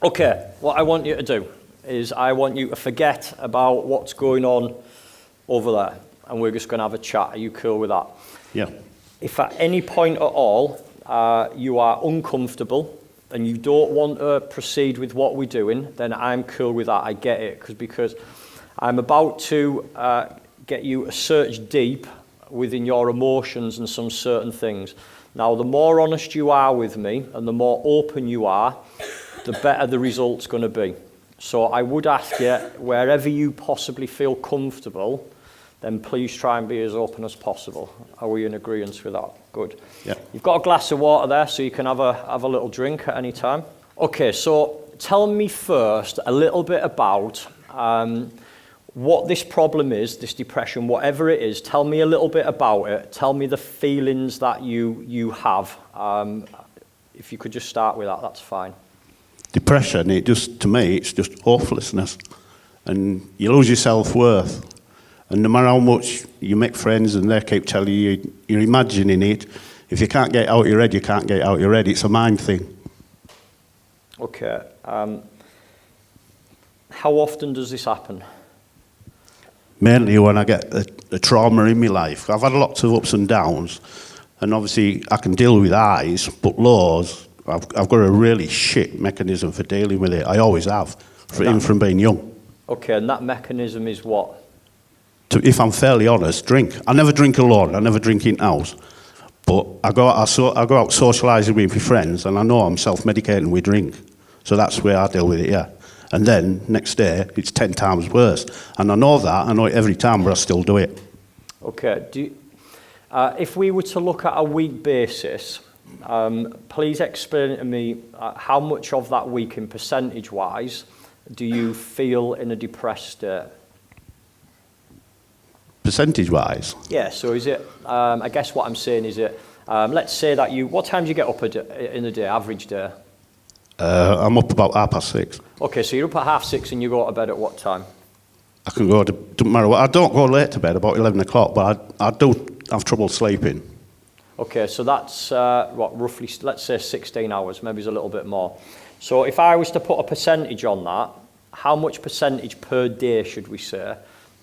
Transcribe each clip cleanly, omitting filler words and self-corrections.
Okay, what I want you to do is I want you to forget about what's going on over there, and we're just going to have a chat. Are you cool with that? Yeah. If at any point at all you are uncomfortable and you don't want to proceed with what we're doing, then I'm cool with that. I get it, because I'm about to get you to search deep within your emotions and some certain things. Now, the more honest you are with me and the more open you are, the better the result's going to be. So I would ask you, wherever you possibly feel comfortable, then please try and be as open as possible. Are we in agreement with that? Good. Yeah. You've got a glass of water there, so you can have a little drink at any time. Okay, so tell me first a little bit about what this problem is, this depression, whatever it is. Tell me a little bit about it. Tell me the feelings that you have. If you could just start with that, that's fine. Depression, to me, it's just hopelessness. And you lose your self-worth. And no matter how much you make friends and they keep telling you, you're imagining it, if you can't get out your head, you can't get out your head. It's a mind thing. Okay. How often does this happen? Mainly when I get the trauma in my life. I've had lots of ups and downs, and obviously I can deal with highs, but lows, I've got a really shit mechanism for dealing with it. I always have, even from being young. Okay, and that mechanism is what? If I'm fairly honest, drink. I never drink alone. I never drink in house. But I go out socialising with my friends, and I know I'm self-medicating with drink. So that's where I deal with it, yeah. And then, next day, it's 10 times worse. And I know that. I know it every time, but I still do it. Okay. If we were to look at a week basis, please explain to me how much of that week, in percentage-wise, do you feel in a depressed state? Percentage-wise? Yeah, so is it, I guess what I'm saying is let's say that what time do you get up in a day, average day? I'm up about 6:30. Okay, so you're up at 6:30 and you go to bed at what time? I can go doesn't matter what. I don't go late to bed, about 11 o'clock, but I do have trouble sleeping. Okay, so that's, roughly, let's say 16 hours, maybe it's a little bit more. So if I was to put a percentage on that, how much percentage per day should we say?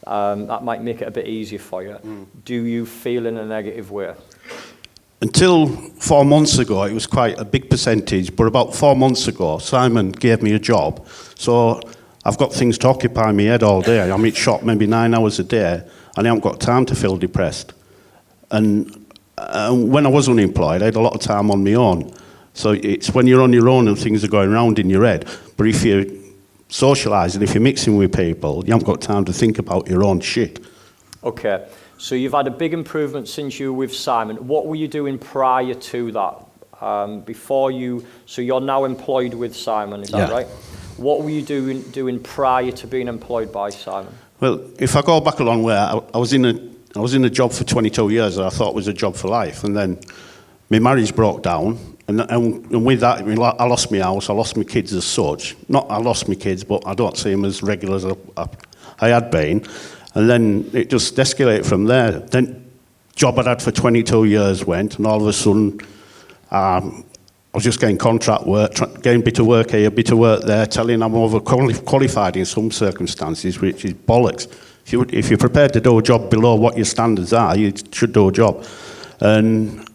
That might make it a bit easier for you. Do you feel in a negative way? Until 4 months ago, it was quite a big percentage, but about 4 months ago, Simon gave me a job. So I've got things to occupy my head all day. I'm in shop maybe 9 hours a day, and I haven't got time to feel depressed. And when I was unemployed, I had a lot of time on my own. So it's when you're on your own and things are going round in your head. But if you're socialising, if you're mixing with people, you haven't got time to think about your own shit. Okay. So you've had a big improvement since you were with Simon. What were you doing prior to that? So you're now employed with Simon, is that right? What were you doing prior to being employed by Simon? Well, if I go back a long way, I was in a job for 22 years that I thought was a job for life, and then my marriage broke down, and with that, I lost my house, I lost my kids as such. Not I lost my kids, but I don't see them as regular as I had been. And then it just escalated from there. Then job I'd had for 22 years went, and all of a sudden I was just getting contract work, getting a bit of work here, a bit of work there, telling I'm overqualified in some circumstances, which is bollocks. If you're prepared to do a job below what your standards are, you should do a job. And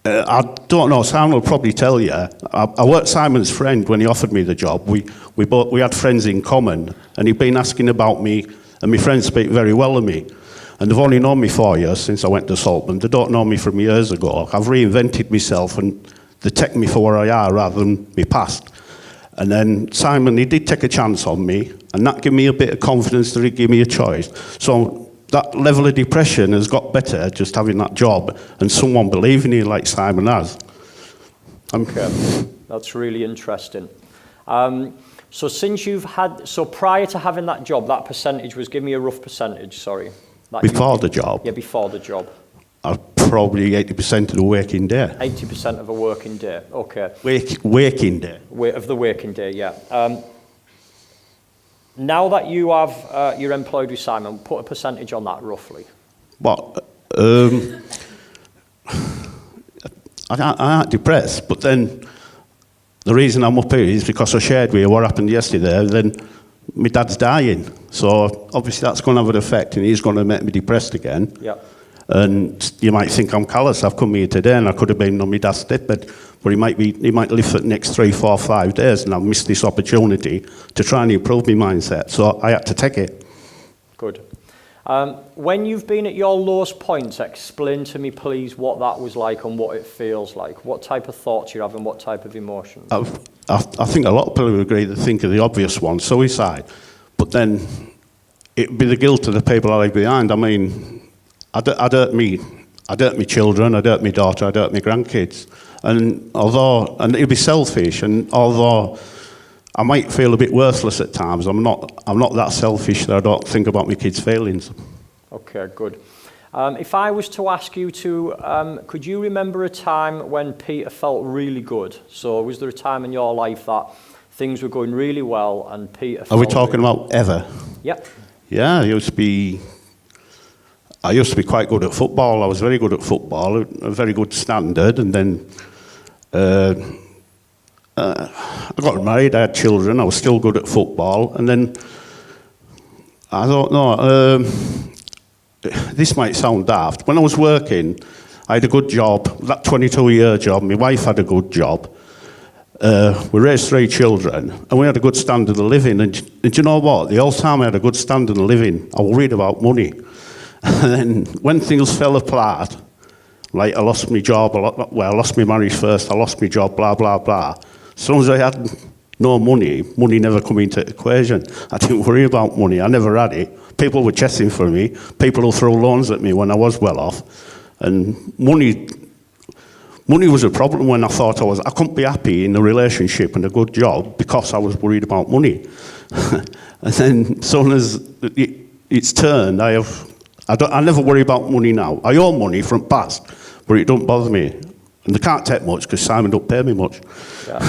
I don't know, Simon will probably tell you, I worked Simon's friend when he offered me the job. We had friends in common, and he'd been asking about me, and my friends speak very well of me. And they've only known me 4 years since I went to Saltman. They don't know me from years ago. I've reinvented myself, and they take me for where I are rather than my past. And then Simon, he did take a chance on me, and that gave me a bit of confidence that he'd give me a choice. So that level of depression has got better just having that job and someone believing in you like Simon has. Okay, that's really interesting. So prior to having that job, that percentage was, give me a rough percentage, sorry. Before the job? Yeah, before the job. Probably 80% of the working day. 80% of a working day, okay. Working day? Of the working day, yeah. Now that you're employed with Simon, put a percentage on that roughly. What? I aren't depressed, but then the reason I'm up here is because I shared with you what happened yesterday. Then my dad's dying, so obviously that's going to have an effect, and he's going to make me depressed again. Yeah. And you might think I'm callous. I've come here today, and I could have been on my dad's deathbed, but he might live for the next 3, 4, 5 days, and I've missed this opportunity to try and improve my mindset. So I had to take it. Good. When you've been at your lowest point, explain to me, please, what that was like and what it feels like. What type of thoughts you have and what type of emotions. I think a lot of people would agree to think of the obvious one, suicide. But then it'd be the guilt of the people I leave behind. I mean, I'd hurt me children, I'd hurt my daughter, I'd hurt my grandkids. And it'd be selfish, and although I might feel a bit worthless at times, I'm not that selfish that I don't think about my kids' feelings. Okay, good. If I was to ask you to, could you remember a time when Peter felt really good? So was there a time in your life that things were going really well and Peter felt... Are we talking about ever? Yep. Yeah, I used to be quite good at football. I was very good at football, a very good standard, and then I got married, I had children, I was still good at football, and then, I don't know, this might sound daft. When I was working, I had a good job, that 22-year job, my wife had a good job, we raised 3 children, and we had a good standard of living, and you know what, the whole time I had a good standard of living, I was worried about money. And then when things fell apart, like I lost my job, I lost my marriage first, I lost my job, blah, blah, blah. As soon as I had no money never come into the equation. I didn't worry about money, I never had it. People were chasing for me, people who throw loans at me when I was well off. And money was a problem when I thought I couldn't be happy in a relationship and a good job because I was worried about money. And then as soon as it's turned, I never worry about money now. I owe money from past, but it don't bother me. And they can't take much because Simon don't pay me much. Yeah.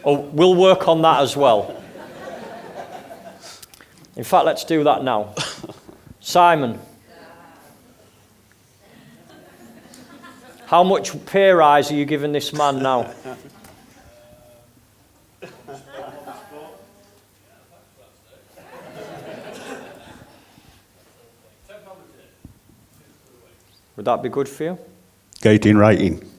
Oh, we'll work on that as well. In fact, let's do that now. Simon, how much pay rise are you giving this man now? Would that be good for you? Get it in writing.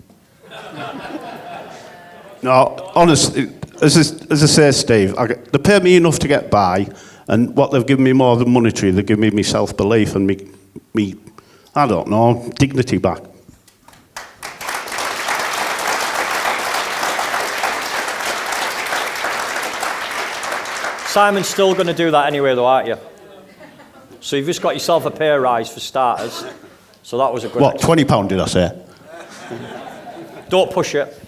No, honestly, as I say, Steve, they pay me enough to get by, and what they've given me more than monetary, they've given me self-belief and me, I don't know, dignity back. Simon's still going to do that anyway, though, aren't you? So you've just got yourself a pay rise for starters. So that was a good... What, £20 did I say? Don't push it.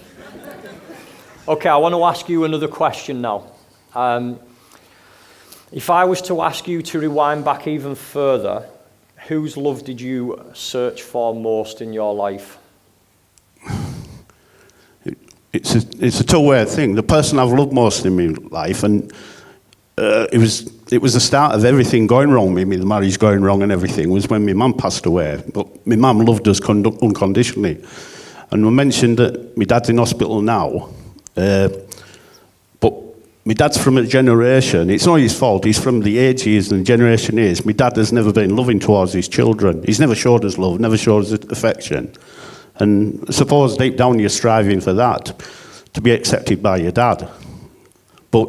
Okay, I want to ask you another question now. If I was to ask you to rewind back even further, whose love did you search for most in your life? It's a two-way thing. The person I've loved most in my life, and it was the start of everything going wrong with me, the marriage going wrong and everything, was when my mum passed away. But my mum loved us unconditionally. And we mentioned that my dad's in hospital now, but my dad's from a generation, it's not his fault, he's from the age he is and the generation he is. My dad has never been loving towards his children. He's never showed us love, never showed us affection. And I suppose deep down you're striving for that, to be accepted by your dad. But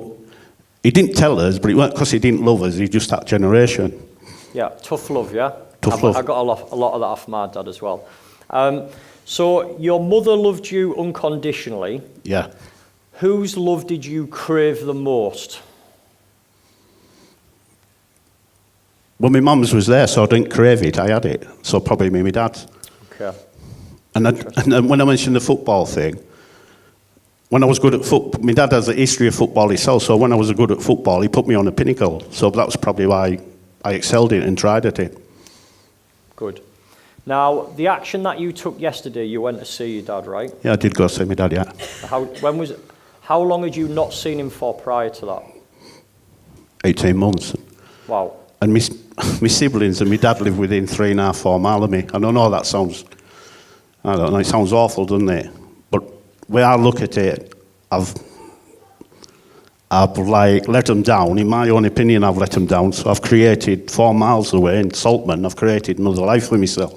he didn't tell us, but it weren't because he didn't love us, he's just that generation. Yeah, tough love, yeah? Tough love. I got a lot of that off my dad as well. So your mother loved you unconditionally. Yeah. Whose love did you crave the most? Well, my mum's was there, so I didn't crave it, I had it. So probably my dad's. Okay. And then when I mentioned the football thing, when I was good at football, my dad has a history of football himself, so when I was good at football, he put me on a pinnacle. So that was probably why I excelled in it and tried at it. Good. Now, the action that you took yesterday, you went to see your dad, right? Yeah, I did go see my dad, yeah. How long had you not seen him for prior to that? 18 months. Wow. And my siblings and my dad live within 3.5, 4 miles of me. And I know that sounds, I don't know, it sounds awful, doesn't it? But way I look at it, I've like let them down. In my own opinion, I've let them down. So I've created 4 miles away in Saltman, I've created another life for myself.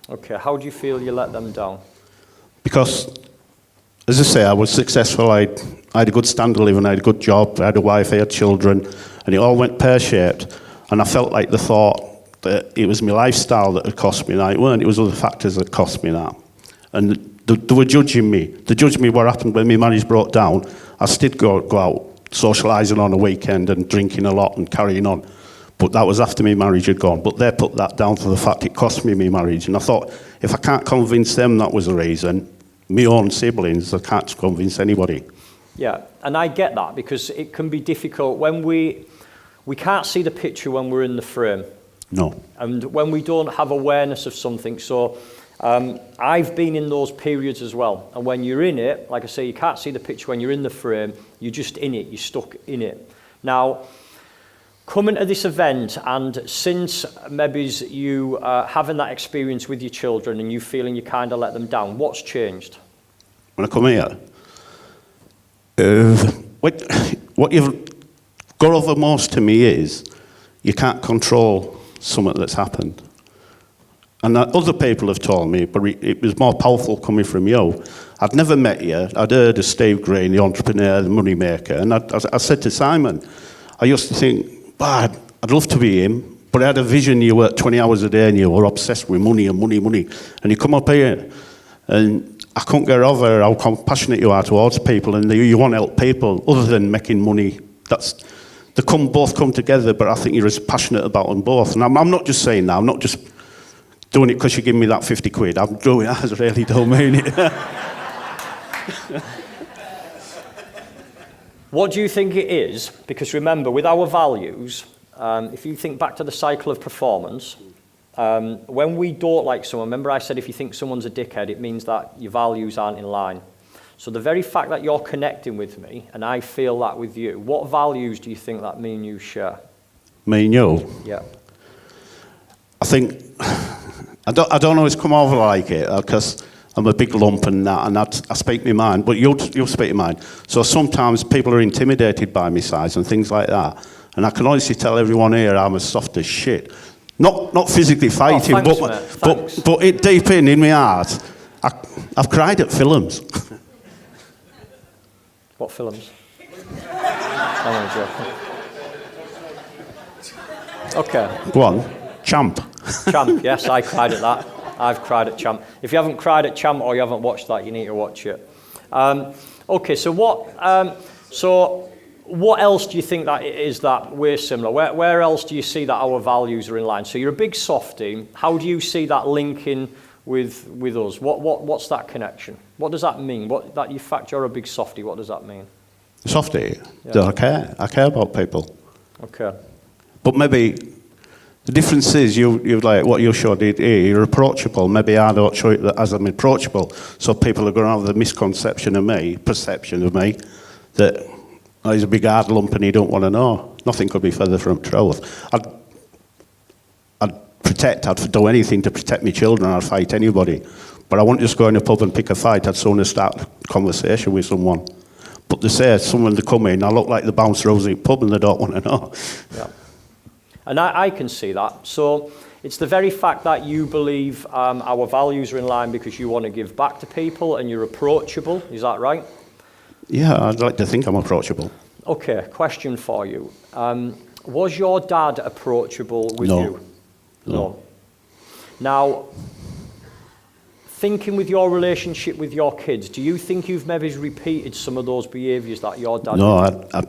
Okay, how do you feel you let them down? Because, as I say, I was successful. I had a good standard of living, I had a good job, I had a wife, I had children, and it all went pear-shaped. And I felt like the thought that it was my lifestyle that had cost me that. It weren't, it was other factors that cost me that. And they were judging me. They judged me what happened when my marriage broke down. I still go out socialising on a weekend and drinking a lot and carrying on. But that was after my marriage had gone. But they put that down to the fact it cost me my marriage. And I thought, if I can't convince them that was the reason, my own siblings, I can't convince anybody. Yeah, and I get that because it can be difficult when we can't see the picture when we're in the frame. No. And when we don't have awareness of something. So I've been in those periods as well. And when you're in it, like I say, you can't see the picture when you're in the frame. You're just in it. You're stuck in it. Now, coming to this event, and since maybe you having that experience with your children and you feeling you kind of let them down, what's changed? When I come here, what you've got over most to me is you can't control something that's happened. And that other people have told me, but it was more powerful coming from you. I'd never met you. I'd heard of Steve Green, the entrepreneur, the money maker, and I said to Simon, I used to think, I'd love to be him, but I had a vision. You worked 20 hours a day and you were obsessed with money and money, money. And you come up here and I couldn't get over how compassionate you are towards people, and you want to help people other than making money. Both come together, but I think you're as passionate about them both. And I'm not just saying that, I'm not just doing it because you give me that 50 quid. I'm doing it, I really don't mean it. What do you think it is? Because remember, with our values, if you think back to the cycle of performance, when we don't like someone, remember I said if you think someone's a dickhead, it means that your values aren't in line. So the very fact that you're connecting with me, and I feel that with you, what values do you think that me and you share? Me and you? Yeah. I think, I don't always come over like it, because I'm a big lump and that, and I speak my mind, but you'll speak your mind. So sometimes people are intimidated by my size and things like that, and I can honestly tell everyone here I'm as soft as shit. Not physically fighting, but it deep in my heart, I've cried at films. What films? I'm only joking. Okay. Go on, Champ. Champ, yes, I cried at that. I've cried at Champ. If you haven't cried at Champ or you haven't watched that, you need to watch it. Okay, so what else do you think that it is that we're similar? Where else do you see that our values are in line? So you're a big softie. How do you see that linking with us? What's that connection? What does that mean? That you fact you're a big softie, what does that mean? Softie? Yeah. I care about people. Okay. But maybe the difference is you like what you showed here, you're approachable. Maybe I don't show it as I'm approachable. So people are going to have the perception of me, that he's a big hard lump and he don't want to know. Nothing could be further from truth. I'd do anything to protect my children, I'd fight anybody. But I won't just go in a pub and pick a fight, I'd sooner start a conversation with someone. But they say, someone to come in, I look like the bouncer at the pub and they don't want to know. Yeah. And I can see that. So it's the very fact that you believe our values are in line because you want to give back to people and you're approachable, is that right? Yeah, I'd like to think I'm approachable. Okay, question for you. Was your dad approachable with you? No. Now, thinking with your relationship with your kids, do you think you've maybe repeated some of those behaviours that your dad did?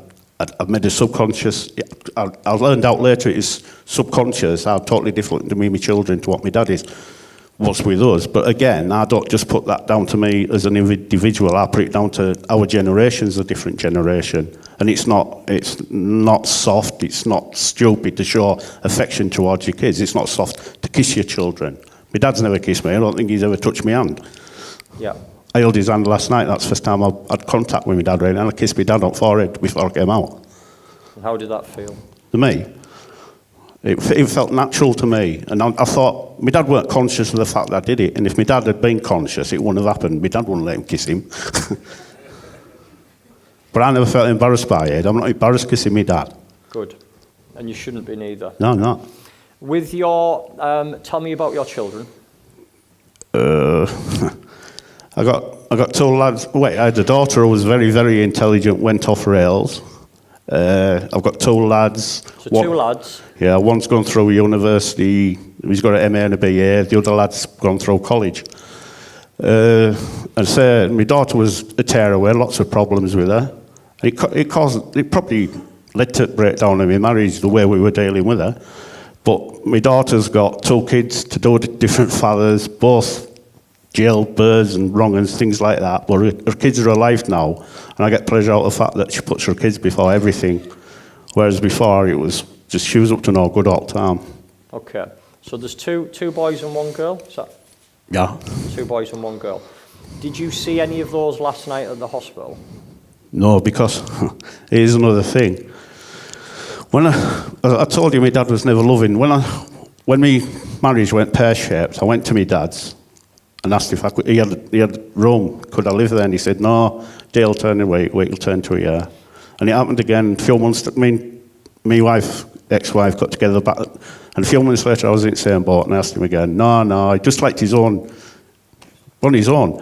I've made a subconscious, I learned out later it's subconscious, how totally different to me and my children to what my dad is, what's with us. But again, I don't just put that down to me as an individual, I put it down to our generation's a different generation. And it's not soft, it's not stupid to show affection towards your kids, it's not soft to kiss your children. My dad's never kissed me, I don't think he's ever touched my hand. Yeah. I held his hand last night, that's the first time I've had contact with my dad, really, and I kissed my dad on the forehead before I came out. And how did that feel? To me, It felt natural to me. And I thought, my dad weren't conscious of the fact that I did it. And if my dad had been conscious, it wouldn't have happened. My dad wouldn't let him kiss him. But I never felt embarrassed by it. I'm not embarrassed kissing my dad. Good. And you shouldn't be neither. No, I'm not. With your, tell me about your children. I got two lads. Wait, I had a daughter who was very, very intelligent, went off rails. I've got two lads. So two lads. Yeah, one's gone through university. He's got an MA and a BA. The other lad's gone through college. And so my daughter was a tearaway, lots of problems with her. It probably led to breakdown of my marriage, the way we were dealing with her. But my daughter's got two kids to do with different fathers, both jailbirds and wrong and things like that. But her kids are alive now, and I get pleasure out of the fact that she puts her kids before everything. Whereas before it was just she was up to no good all the time. Okay. So there's two boys and one girl? Is that? Yeah. 2 boys and 1 girl. Did you see any of those last night at the hospital? No, because here's another thing. When I told you my dad was never loving. When my marriage went pear-shaped, I went to my dad's and asked if I could. He had a room. Could I live there? And he said, no, Dale turned away. Wait, he'll turn to a year. And it happened again. A few months. Me wife, ex-wife, got together back. And a few months later, I was in the same boat and I asked him again. No, he just liked his own, on his own.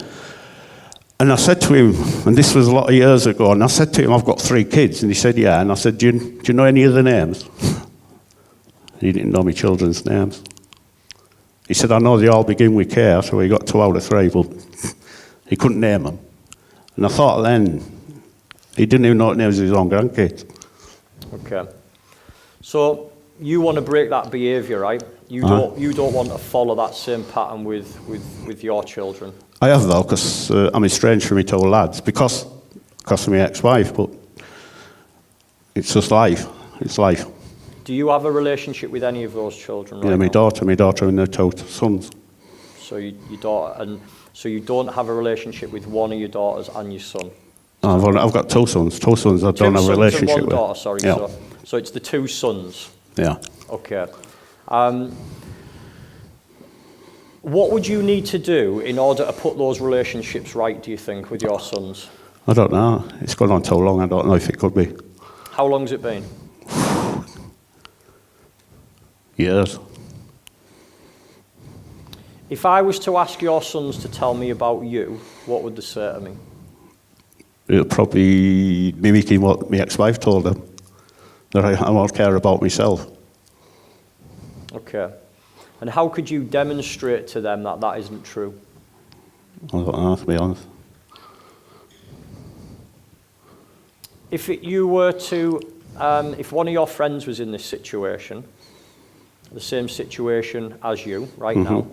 And I said to him, and this was a lot of years ago, and I said to him, I've got 3 kids. And he said, yeah. And I said, do you know any of the names? He didn't know my children's names. He said, I know they all begin with K, so he got 2 out of 3, but he couldn't name them. And I thought then, he didn't even know the names of his own grandkids. Okay. So you want to break that behaviour, right? You don't want to follow that same pattern with your children. I have though, because I'm estranged from my 2 lads because of my ex-wife, but it's just life. It's life. Do you have a relationship with any of those children right Yeah, my now? daughter and their 2 sons. So your daughter, and so you don't have a relationship with one of your daughters and your son? No, I've got 2 sons. 2 sons I don't have a relationship and one with. daughter, sorry. Yeah. So it's the 2 sons. Yeah. Okay. What would you need to do in order to put those relationships right, do you think, with your sons? I don't know. It's gone on too long. I don't know if it could be. How long's it been? Years. If I was to ask your sons to tell me about you, what would they say to me? It'll probably be mimicking what my ex-wife told them. That I won't care about myself. Okay. And how could you demonstrate to them that that isn't true? I don't know, to be honest. If you were to, if one of your friends was in this situation, the same situation as you right now,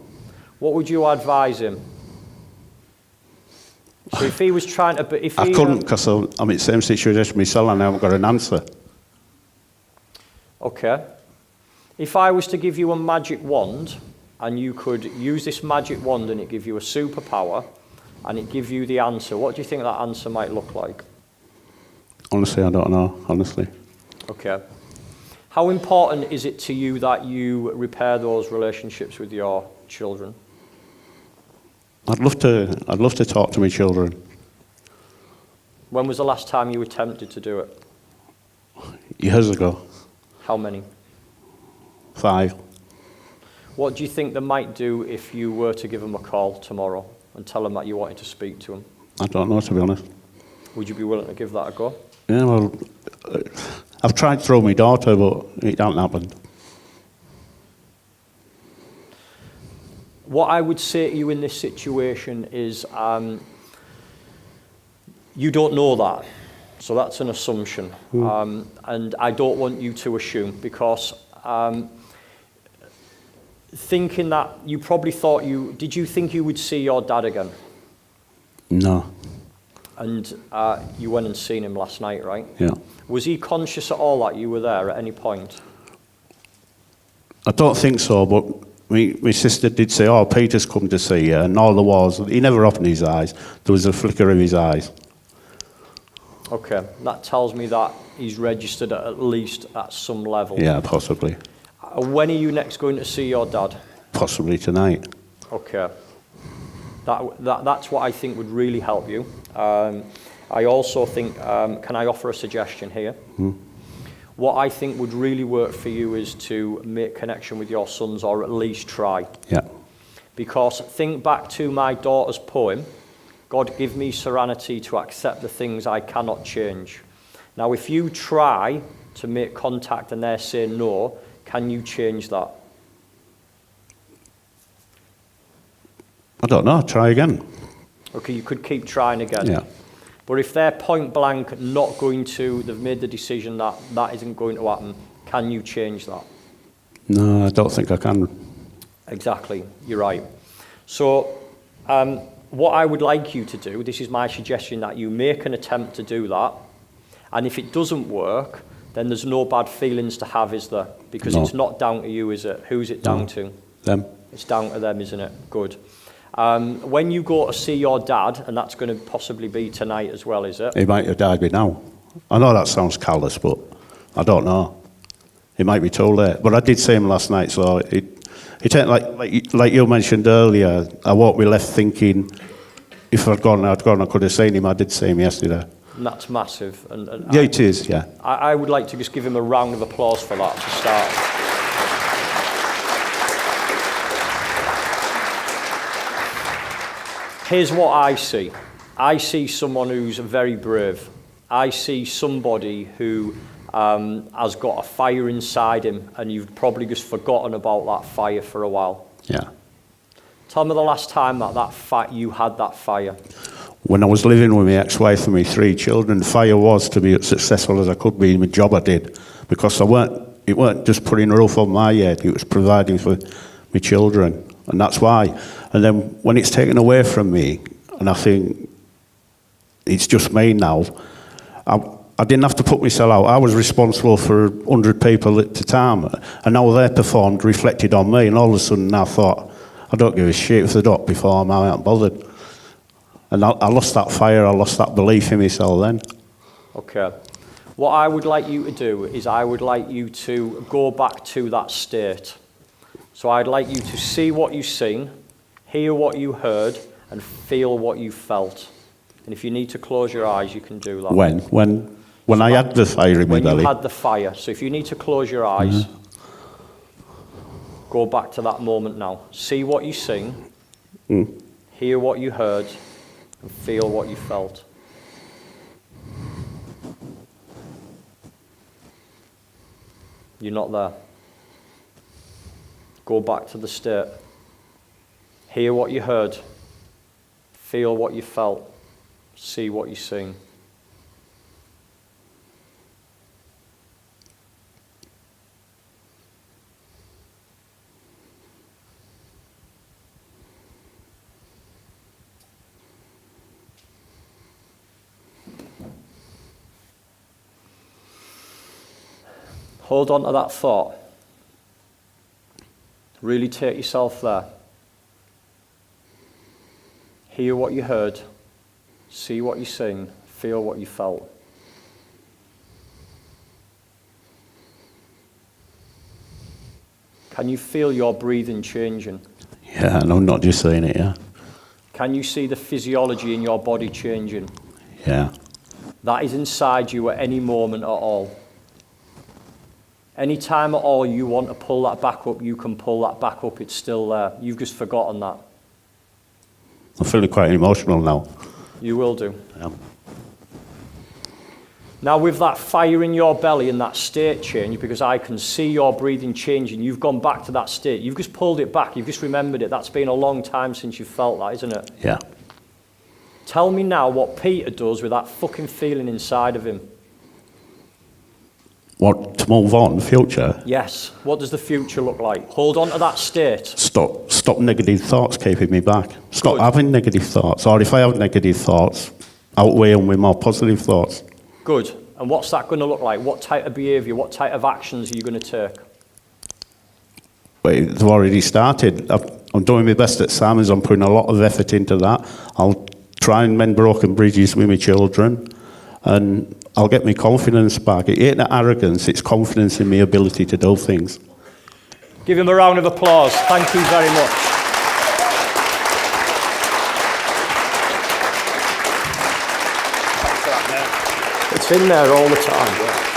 what would you advise him? So if he was trying to, if I he, couldn't, because I'm in the same situation myself and I haven't got an answer. Okay. If I was to give you a magic wand, and you could use this magic wand and it give you a superpower, and it give you the answer, what do you think that answer might look like? Honestly, I don't know, honestly. Okay. How important is it to you that you repair those relationships with your children? I'd love to talk to my children. When was the last time you were tempted to do it? Years ago. How many? 5. What do you think they might do if you were to give them a call tomorrow and tell them that you wanted to speak to them? I don't know, to be honest. Would you be willing to give that a go? Yeah, well, I've tried through my daughter, but it hasn't happened. What I would say to you in this situation is you don't know that. So that's an assumption. And I don't want you to assume, because thinking that you probably thought did you think you would see your dad again? No. And you went and seen him last night, right? Yeah. Was he conscious at all that you were there at any point? I don't think so, but my sister did say, oh, Peter's come to see you, and all there was, he never opened his eyes. There was a flicker of his eyes. Okay, that tells me that he's registered at least at some level. Yeah, possibly. And when are you next going to see your dad? Possibly tonight. Okay. That's what I think would really help you. I also think, can I offer a suggestion here? What I think would really work for you is to make connection with your sons, or at least try. Yeah. Because think back to my daughter's poem, God give me serenity to accept the things I cannot change. Now, if you try to make contact and they say no, can you change that? I don't know, try again. Okay, you could keep trying again. Yeah. But if they're point blank not going to, they've made the decision that that isn't going to happen, can you change that? No, I don't think I can. Exactly, you're right. So what I would like you to do, this is my suggestion, that you make an attempt to do that, and if it doesn't work, then there's no bad feelings to have, is there? Because No. it's not down to you, is it? Who's it down to? Them. It's down to them, isn't it? Good. When you go to see your dad, and that's going to possibly be tonight as well, is it? He might have died by now. I know that sounds callous, but I don't know. It might be too late. But I did see him last night, so it ain't like you mentioned earlier. I won't be left thinking, if I'd gone, I could have seen him. I did see him yesterday. And that's massive. And Yeah, it is, yeah. I would like to just give him a round of applause for that to start. Here's what I see. I see someone who's very brave. I see somebody who has got a fire inside him, and you've probably just forgotten about that fire for a while. Yeah. Tell me the last time that you had that fire. When I was living with my ex-wife and my 3 children, the fire was to be as successful as I could be in the job I did, because it weren't just putting a roof on my head, it was providing for my children, and that's why. And then when it's taken away from me, and I think it's just me now, I didn't have to put myself out. I was responsible for 100 people at the time, and how they performed reflected on me, and all of a sudden I thought, I don't give a shit if they don't perform, I ain't bothered. And I lost that fire, I lost that belief in myself then. Okay. What I would like you to do is I would like you to go back to that state. So I'd like you to see what you've seen, hear what you heard, and feel what you felt. And if you need to close your eyes, you can do that. When I had the fire in my belly. When you had the fire. So if you need to close your eyes, go back to that moment now. See what you seen, hear what you heard, and feel what you felt. You're not there. Go back to the state. Hear what you heard. Feel what you felt. See what you've seen. Hold on to that thought. Really take yourself there. Hear what you heard. See what you seen. Feel what you felt. Can you feel your breathing changing? Yeah, and I'm not just saying it, yeah. Can you see the physiology in your body changing? Yeah. That is inside you at any moment at all. Any time at all you want to pull that back up, you can pull that back up. It's still there. You've just forgotten that. I'm feeling quite emotional now. You will do. Yeah. Now with that fire in your belly and that state change, because I can see your breathing changing, you've gone back to that state. You've just pulled it back. You've just remembered it. That's been a long time since you felt that, isn't it? Yeah. Tell me now what Peter does with that fucking feeling inside of him. What, to move on, future? Yes. What does the future look like? Hold on to that state. Stop negative thoughts keeping me back. Stop Good. having negative thoughts. Or if I have negative thoughts, outweigh them with more positive thoughts. Good. And what's that going to look like? What type of behaviour, what type of actions are you going to take? But they've already started. I'm doing my best at Simon's. I'm putting a lot of effort into that. I'll try and mend broken bridges with my children. And I'll get my confidence back. It ain't arrogance, it's confidence in my ability to do things. Give him a round of applause. Thank you very much. It's in there all the time.